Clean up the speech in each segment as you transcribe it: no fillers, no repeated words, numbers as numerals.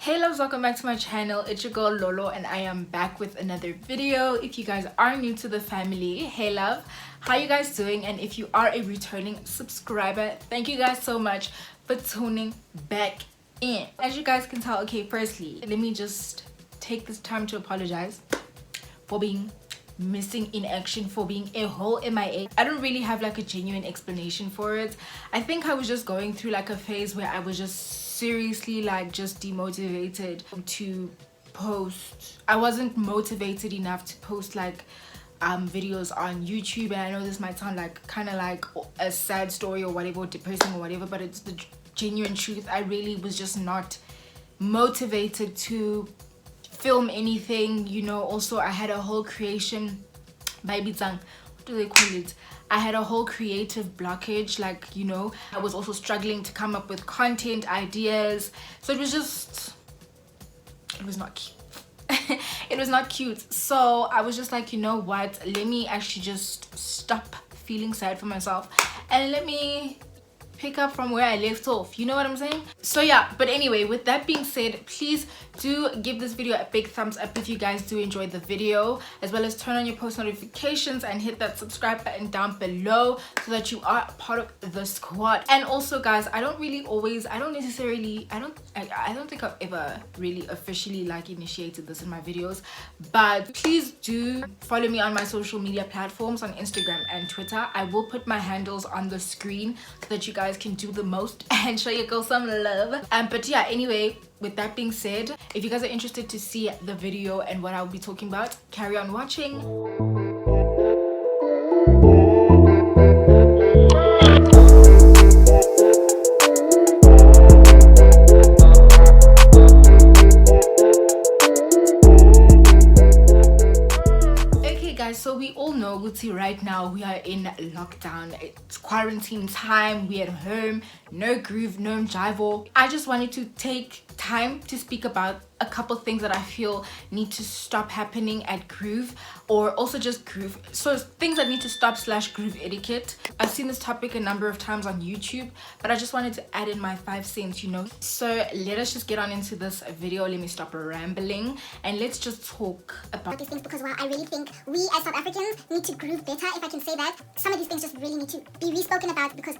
Hey loves, welcome back to my channel. It's your girl Lolo and I am back with another video. If you guys are new to the family, hey love, how you guys doing? And if you are a returning subscriber, thank you guys so much for tuning back in. As you guys can tell, okay, firstly, let me just take this time to apologize for being missing in action, for being a whole MIA. I don't really have like a genuine explanation for it. I think I was just going through like a phase where I was just seriously like just demotivated to post. I wasn't motivated enough to post like videos on YouTube, and I know this might sound like kind of like a sad story or whatever, or depressing or whatever, but it's the genuine truth. I really was just not motivated to film anything, you know. Also, I had a whole creation, what do they call it? I had a whole creative blockage, like, you know. I was also struggling to come up with content ideas, so it was not cute. It was not cute. So I was just like, you know what, let me actually just stop feeling sad for myself and let me pick up from where I left off, you know what I'm saying? So yeah, but anyway, with that being said, please do give this video a big thumbs up if you guys do enjoy the video, as well as turn on your post notifications and hit that subscribe button down below so that you are a part of the squad. And also guys, I don't think I've ever really officially like initiated this in my videos, but please do follow me on my social media platforms on Instagram and Twitter. I will put my handles on the screen so that you guys can do the most and show your girl some love. But yeah, anyway, with that being said, if you guys are interested to see the video and what I'll be talking about, carry on watching. So we all know, Guti, right now we are in lockdown. It's quarantine time. We're at home. No groove, no jivo. I just wanted to take time to speak about a couple things that I feel need to stop happening at Groove, or also just Groove. So things that need to stop / Groove etiquette. I've seen this topic a number of times on YouTube, but I just wanted to add in my 5 cents, you know. So let us just get on into this video. Let me stop rambling and let's just talk about these things, because while I really think we as South Africans need to groove better, if I can say that, some of these things just really need to be re-spoken about, because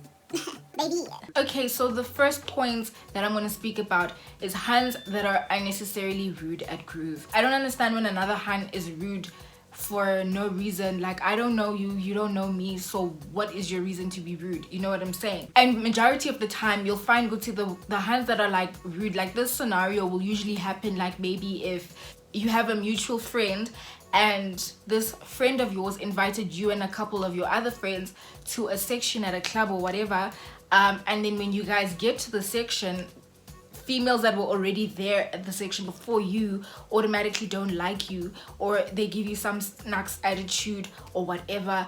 baby. Okay, so the first point that I'm going to speak about is hands that are unnecessarily rude at Groove. I don't understand when another hand is rude for no reason. Like, I don't know you, you don't know me, so what is your reason to be rude? You know what I'm saying? And majority of the time you'll find, go to the hands that are like rude, like this scenario will usually happen like maybe if you have a mutual friend and this friend of yours invited you and a couple of your other friends to a section at a club or whatever, and then when you guys get to the section, females that were already there at the section before you automatically don't like you, or they give you some snacks attitude or whatever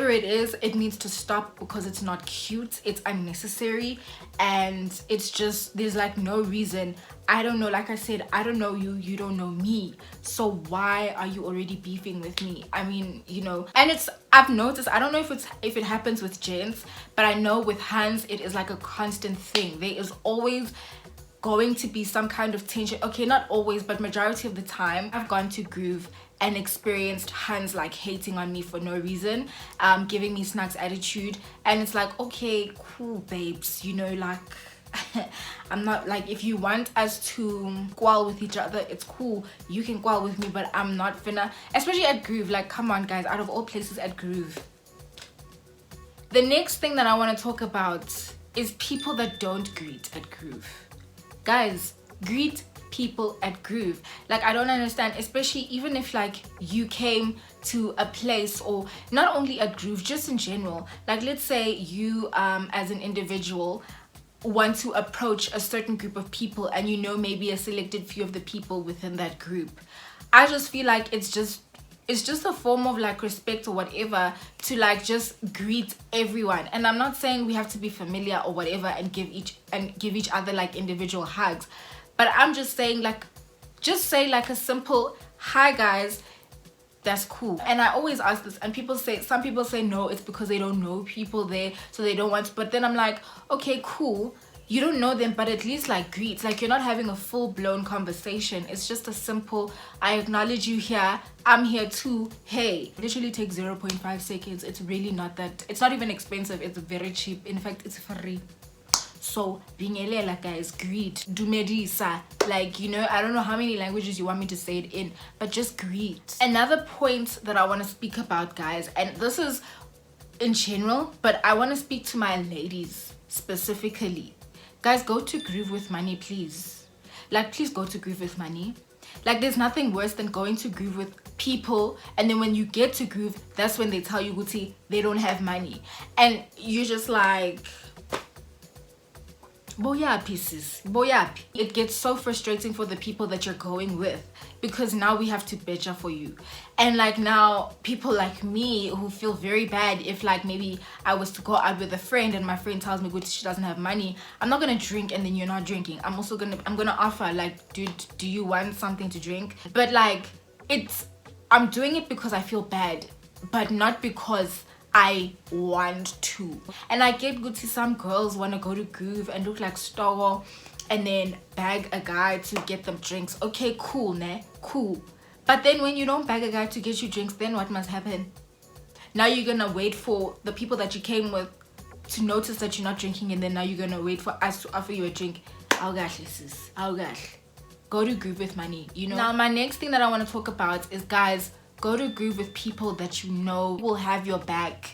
it is. It needs to stop, because it's not cute, it's unnecessary, and it's just, there's like no reason. I don't know, like I said, I don't know you, you don't know me, so why are you already beefing with me? I mean, you know. And I've noticed, I don't know if it happens with gents, but I know with hands it is like a constant thing. There is always going to be some kind of tension. Okay, not always, but majority of the time I've gone to Groove and experienced hands like hating on me for no reason, giving me snacks attitude, and it's like, okay, cool babes, you know, like I'm not, like, if you want us to quarrel with each other, it's cool, you can quarrel with me, but I'm not finna, especially at Groove. Like, come on guys, out of all places at Groove. The next thing that I want to talk about is people that don't greet at Groove. Guys, greet people at Groove. Like, I don't understand, especially even if like you came to a place, or not only at Groove, just in general. Like, let's say you as an individual want to approach a certain group of people, and you know maybe a selected few of the people within that group. I just feel like it's just a form of like respect or whatever to like just greet everyone. And I'm not saying we have to be familiar or whatever and give each other like individual hugs, but I'm just saying, like, just say like a simple hi guys, that's cool. And I always ask this, and some people say no, it's because they don't know people there, so they don't want to. But then I'm like, okay, cool, you don't know them, but at least like greet. Like you're not having a full-blown conversation. It's just a simple, I acknowledge you here, I'm here too, hey. It literally takes 0.5 seconds. It's really not that, it's not even expensive, it's very cheap. In fact, it's free. So bingelela guys, greet, dumedisa, like, you know, I don't know how many languages you want me to say it in, but just greet. Another point that I want to speak about, guys, and this is in general, but I want to speak to my ladies specifically. Guys, go to Groove with money, please. Like, please go to Groove with money. Like, there's nothing worse than going to Groove with people, and then when you get to Groove, that's when they tell you, Guti, they don't have money, and you're just like, boya pieces, boya. It gets so frustrating for the people that you're going with, because now we have to betcha for you. And like, now people like me who feel very bad if like maybe I was to go out with a friend and my friend tells me she doesn't have money, I'm not gonna drink and then you're not drinking. I'm gonna offer like, dude, do you want something to drink? But like, I'm doing it because I feel bad, but not because I want to. And I get good to some girls want to go to Groove and look like Stogo and then bag a guy to get them drinks. Okay, cool, ne? Cool. But then when you don't bag a guy to get you drinks, then what must happen? Now you're gonna wait for the people that you came with to notice that you're not drinking, and then now you're gonna wait for us to offer you a drink. Oh gosh, sis. Oh gosh. Go to Groove with money, you know? Now my next thing that I want to talk about is, guys, go to Groove with people that you know will have your back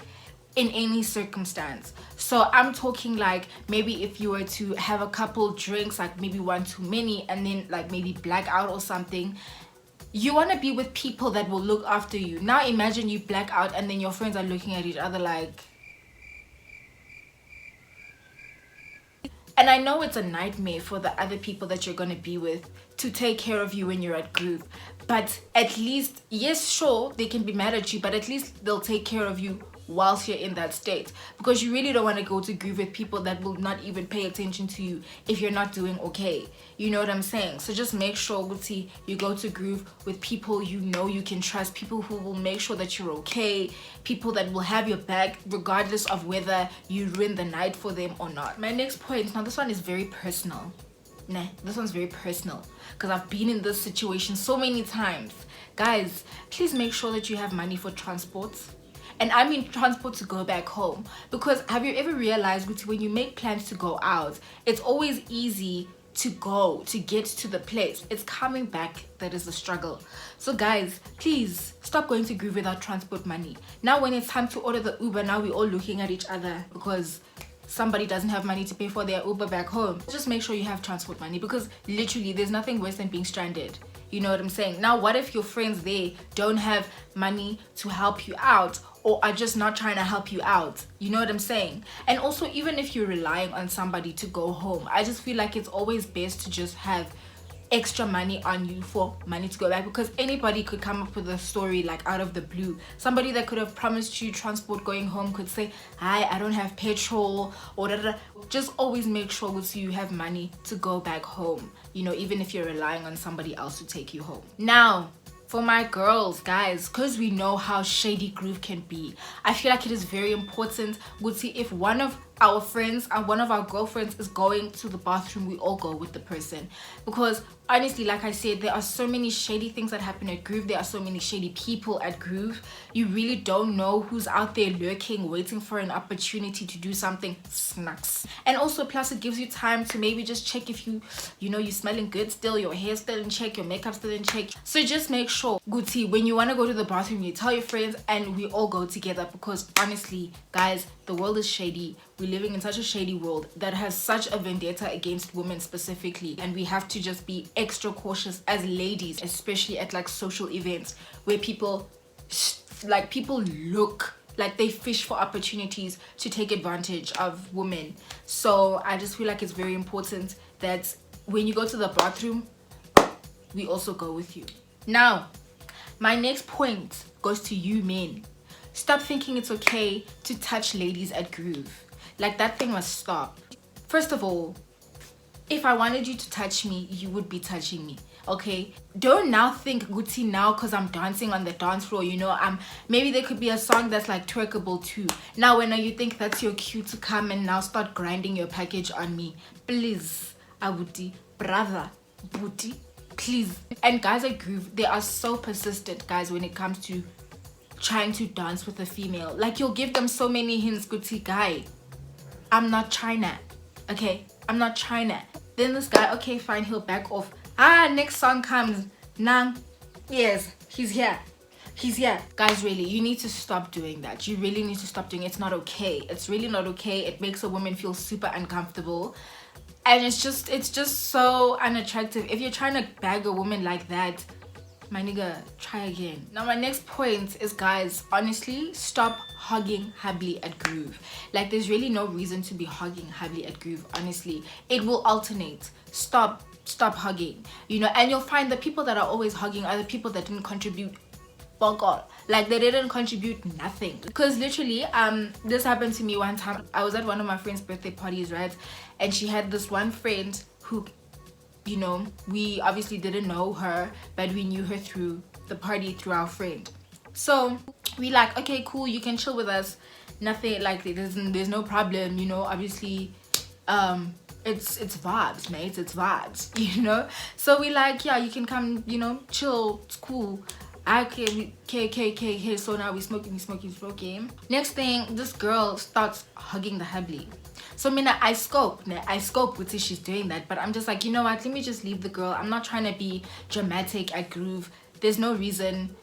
in any circumstance. So I'm talking like, maybe if you were to have a couple drinks, like maybe one too many, and then like maybe black out or something, you want to be with people that will look after you. Now imagine you black out and then your friends are looking at each other like, and I know it's a nightmare for the other people that you're going to be with to take care of you when you're at Groove. But at least, yes, sure, they can be mad at you, but at least they'll take care of you whilst you're in that state. Because you really don't want to go to Groove with people that will not even pay attention to you if you're not doing okay. You know what I'm saying? So just make sure, Guti, you go to Groove with people you know you can trust, people who will make sure that you're okay, people that will have your back regardless of whether you ruin the night for them or not. My next point, now this one is very personal. Nah, this one's very personal because I've been in this situation so many times. Guys, please make sure that you have money for transport. And I mean transport to go back home. Because have you ever realized, when you make plans to go out, it's always easy to get to the place. It's coming back that is the struggle. So guys, please stop going to Groove without transport money. Now when it's time to order the Uber, now we're all looking at each other because somebody doesn't have money to pay for their Uber back home. Just make sure you have transport money, because literally there's nothing worse than being stranded. You know what I'm saying? Now what if your friends there don't have money to help you out, or are just not trying to help you out? You know what I'm saying? And also, even if you're relying on somebody to go home, I just feel like it's always best to just have extra money on you for money to go back, because anybody could come up with a story like out of the blue. Somebody that could have promised you transport going home could say, hi, I don't have petrol, or da, da, da. Just always make sure you have money to go back home, you know, even if you're relying on somebody else to take you home. Now for my girls, guys, because we know how shady Groove can be, I feel like it is very important, if one of our friends and one of our girlfriends is going to the bathroom, we all go with the person. Because honestly, like I said, there are so many shady things that happen at Groove. There are so many shady people at Groove. You really don't know who's out there lurking, waiting for an opportunity to do something snacks. And also, plus it gives you time to maybe just check if you're smelling good still, your hair's still in check, your makeup's still in check. So just make sure, Guti, when you want to go to the bathroom, you tell your friends and we all go together. Because honestly, guys, the world is shady. We're living in such a shady world that has such a vendetta against women specifically, and we have to just be extra cautious as ladies, especially at like social events where people look like they fish for opportunities to take advantage of women. So I just feel like it's very important that when you go to the bathroom, we also go with you. Now my next point goes to you men. Stop thinking it's okay to touch ladies at Groove. Like, that thing must stop. First of all, If I wanted you to touch me, you would be touching me. Okay, don't now think Gucci now because I'm dancing on the dance floor, you know, maybe there could be a song that's like twerkable too. Now when you think that's your cue to come and now start grinding your package on me, please, Abuti, brother, booty, please. And guys at Groove, they are so persistent, guys, when it comes to trying to dance with a female. Like, you'll give them so many hints, Gucci guy, I'm not China, okay, I'm not China. Then this guy, okay fine, he'll back off. Next song comes, Nang, yes, he's here, guys. Really, you need to stop doing that. You really need to stop doing it. It's not okay. It's really not okay. It makes a woman feel super uncomfortable, and it's just so unattractive. If you're trying to bag a woman like that, my nigga, try again. Now my next point is, guys, honestly, stop hogging Habli at Groove. Like, there's really no reason to be hogging Habli at Groove. Honestly, it will alternate. Stop hugging, you know. And you'll find the people that are always hugging are the people that didn't contribute fuck all. Like, they didn't contribute nothing. Because literally, this happened to me one time. I was at one of my friend's birthday parties, right, and she had this one friend who, you know, we obviously didn't know her, but we knew her through the party, through our friend. So we like, okay, cool, you can chill with us, nothing, like, there's no problem, you know. Obviously it's vibes, mate, it's vibes, you know. So we like, yeah, you can come, you know, chill, it's cool. Okay, so now we smoking. Next thing, this girl starts hugging the Habli. So I scope with she's doing that, but I'm just like, you know what, let me just leave the girl. I'm not trying to be dramatic at Groove. There's no reason,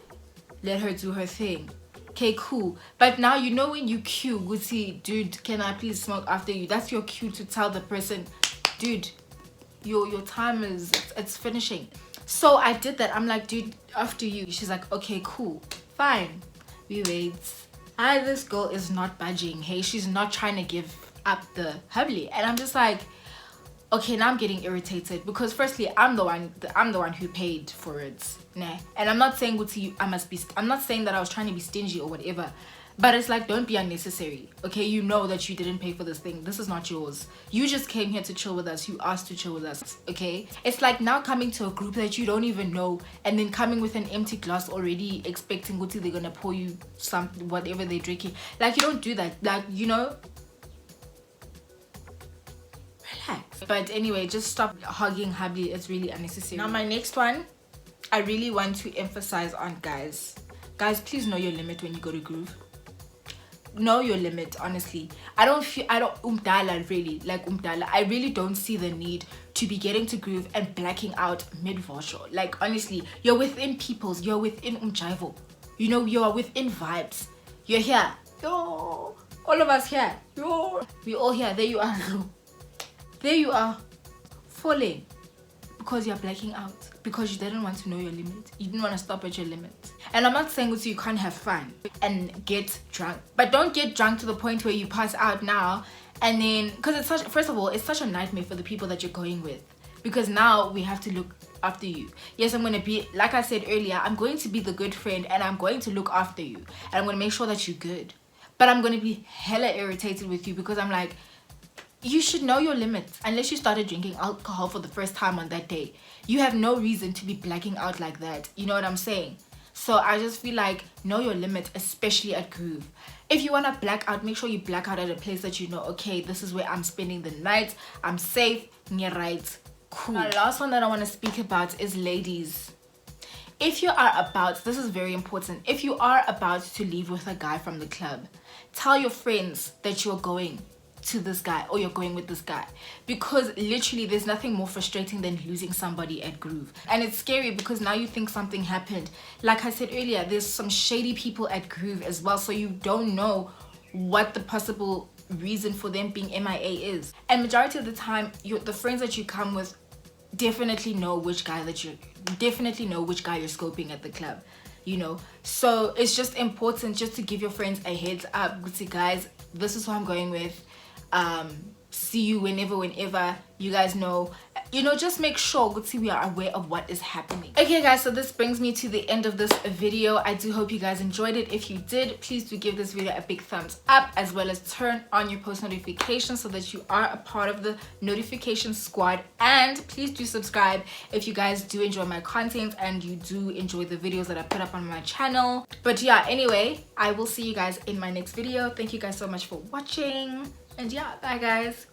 let her do her thing. Okay, cool. But now, you know, when you cue Gucci, dude, can I please smoke after you? That's your cue to tell the person, dude, your time is, it's finishing. So I did that. I'm like, dude, after you. She's like, okay, cool, fine. We wait. This girl is not budging. Hey, she's not trying to give up the Habli. And I'm just like, okay, now I'm getting irritated, because firstly, I'm the one who paid for it, nah. And I'm not saying Gucci, I'm not saying that I was trying to be stingy or whatever, but it's like, don't be unnecessary, okay? You know that you didn't pay for this thing. This is not yours. You just came here to chill with us. You asked to chill with us, okay? It's like now coming to a group that you don't even know, and then coming with an empty glass already, expecting Gucci they're gonna pour you some whatever they're drinking. Like, you don't do that. Like, you know, relax. But anyway, just stop hugging Habli. It's really unnecessary. Now my next one, I really want to emphasize on, guys, please know your limit when you go to Groove. Know your limit, honestly. I really don't see the need to be getting to Groove and blacking out mid-vosho. Like, honestly, you're within peoples, you're within Umjaivo, you know, you are within vibes. You're here, yo, all of us here, yo, we all here. There you are falling because you're blacking out, because you didn't want to know your limit. You didn't want to stop at your limit. And I'm not saying you can't have fun and get drunk, but don't get drunk to the point where you pass out now. And then, because it's such, first of all, it's such a nightmare for the people that you're going with, because now we have to look after you. Yes, I'm going to be, like I said earlier, I'm going to be the good friend, and I'm going to look after you, and I'm going to make sure that you're good. But I'm going to be hella irritated with you, because I'm like, you should know your limits. Unless you started drinking alcohol for the first time on that day, you have no reason to be blacking out like that. You know what I'm saying? So I just feel like, know your limits, especially at Groove. If you want to black out, make sure you black out at a place that you know, okay, this is where I'm spending the night, I'm safe, right, cool. The last one that I want to speak about is, ladies, if you are about, this is very important, if you are about to leave with a guy from the club, tell your friends that you're going to this guy, or you're going with this guy, because literally there's nothing more frustrating than losing somebody at Groove. And it's scary because now you think something happened. Like I said earlier, there's some shady people at Groove as well, so you don't know what the possible reason for them being MIA is. And majority of the time, the friends that you come with definitely know which guy you're scoping at the club, you know. So it's just important just to give your friends a heads up. See, guys, this is who I'm going with. see you whenever you guys know, you know, just make sure we are aware of what is happening. Okay guys, so this brings me to the end of this video. I do hope you guys enjoyed it. If you did, please do give this video a big thumbs up, as well as turn on your post notifications so that you are a part of the notification squad. And please do subscribe if you guys do enjoy my content and you do enjoy the videos that I put up on my channel. But yeah, anyway, I will see you guys in my next video. Thank you guys so much for watching, and yeah, bye guys.